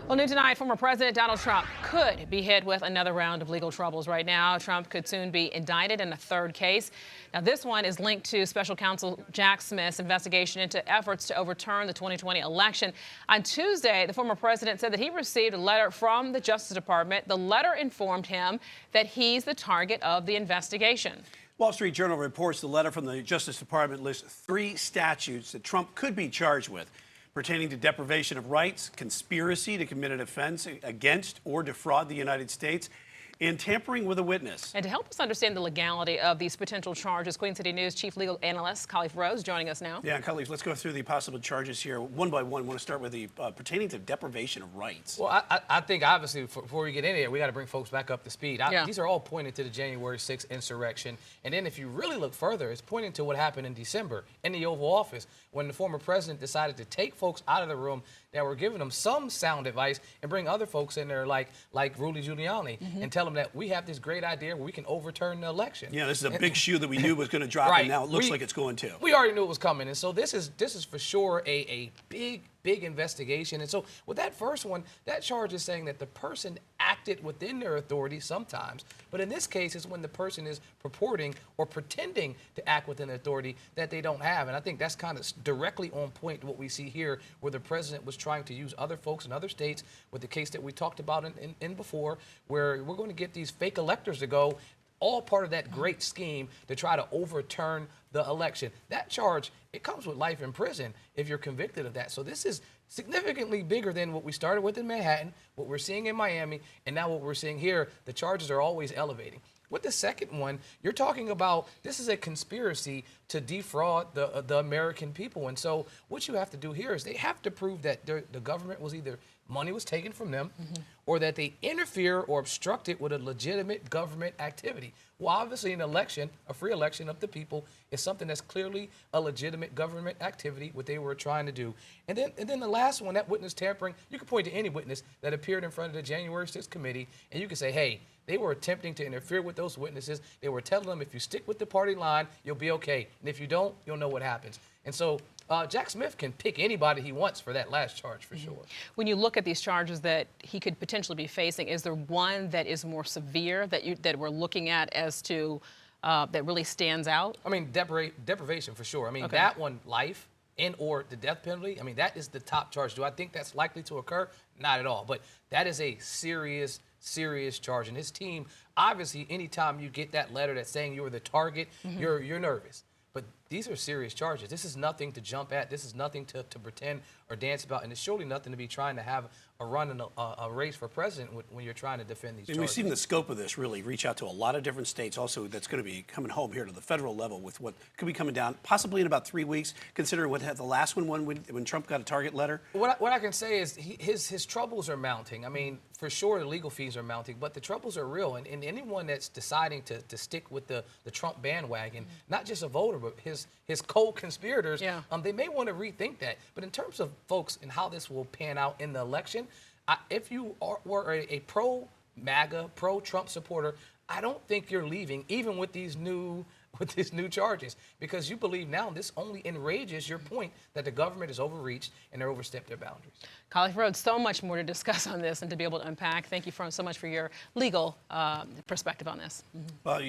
Well, new tonight, former President Donald Trump could be hit with another round of legal troubles right now. Trump could soon be indicted in a third case. Now, this one is linked to Special Counsel Jack Smith's investigation into efforts to overturn the 2020 election. On Tuesday, the former president said that he received a letter from the Justice Department. The letter informed him that he's the target of the investigation. Wall Street Journal reports the letter from the Justice Department lists 3 statutes that Trump could be charged with, pertaining to deprivation of rights, conspiracy to commit an offense against or defraud the United States, and tampering with a witness. And to help us understand the legality of these potential charges, Queen City News chief legal analyst Khalif Rose joining us now. Yeah, Khalif, let's go through the possible charges here one by one. I want to start with the pertaining to deprivation of rights. Well, I think obviously before we get in here, we got to bring folks back up to speed. These are all pointing to the January 6th insurrection. And then if you really look further, it's pointing to what happened in December in the Oval Office when the former president decided to take folks out of the room that were giving them some sound advice and bring other folks in there like Rudy Giuliani and tell them that we have this great idea where we can overturn the election. Yeah, this is a big shoe that we knew was going to drop, right. And now it looks like it's going to. We already knew it was coming, and so this is for sure a big investigation. And so with that first one, that charge is saying that the person acted within their authority sometimes, but in this case, it's when the person is purporting or pretending to act within authority that they don't have. And I think that's kind of directly on point to what we see here, where the president was trying to use other folks in other states with the case that we talked about in before, where we're going to get these fake electors to go, all part of that great scheme to try to overturn the election. That charge, it comes with life in prison if you're convicted of that. So this is significantly bigger than what we started with in Manhattan, what we're seeing in Miami, and now what we're seeing here. The charges are always elevating. With the second one, you're talking about this is a conspiracy to defraud the American people. And so what you have to do here is they have to prove that the government was either money was taken from them or that they interfere or obstructed with a legitimate government activity. Well, obviously an election, a free election of the people, is something that's clearly a legitimate government activity, what they were trying to do. And then the last one, that witness tampering, you can point to any witness that appeared in front of the January 6th committee, and you can say, hey, they were attempting to interfere with those witnesses. They were telling them, if you stick with the party line, you'll be okay. And if you don't, you'll know what happens. And so Jack Smith can pick anybody he wants for that last charge, for sure. When you look at these charges that he could potentially be facing, is there one that is more severe that we're looking at as to that really stands out? I mean, deprivation, for sure. I mean, that one, life and or the death penalty, I mean, that is the top charge. Do I think that's likely to occur? Not at all. But that is a serious charge. And his team, obviously, anytime you get that letter that's saying you're the target, you're nervous. But these are serious charges. This is nothing to jump at. This is nothing to pretend or dance about. And it's surely nothing to be trying to have a run in a race for president when you're trying to defend these charges. We've seen the scope of this really reach out to a lot of different states. Also, that's going to be coming home here to the federal level with what could be coming down possibly in about 3 weeks, considering what had the last one when Trump got a target letter. What I can say is his troubles are mounting. I mean, for sure the legal fees are mounting, but the troubles are real. And anyone that's deciding to stick with the Trump bandwagon, not just a voter, but his co-conspirators, they may want to rethink that. But in terms of folks and how this will pan out in the election, if you were a pro-MAGA, pro-Trump supporter, I don't think you're leaving, even with these new charges, because you believe now this only enrages your point that the government has overreached and they're overstepped their boundaries. Khalif Rose, so much more to discuss on this and to be able to unpack. Thank you so much for your legal perspective on this. Well,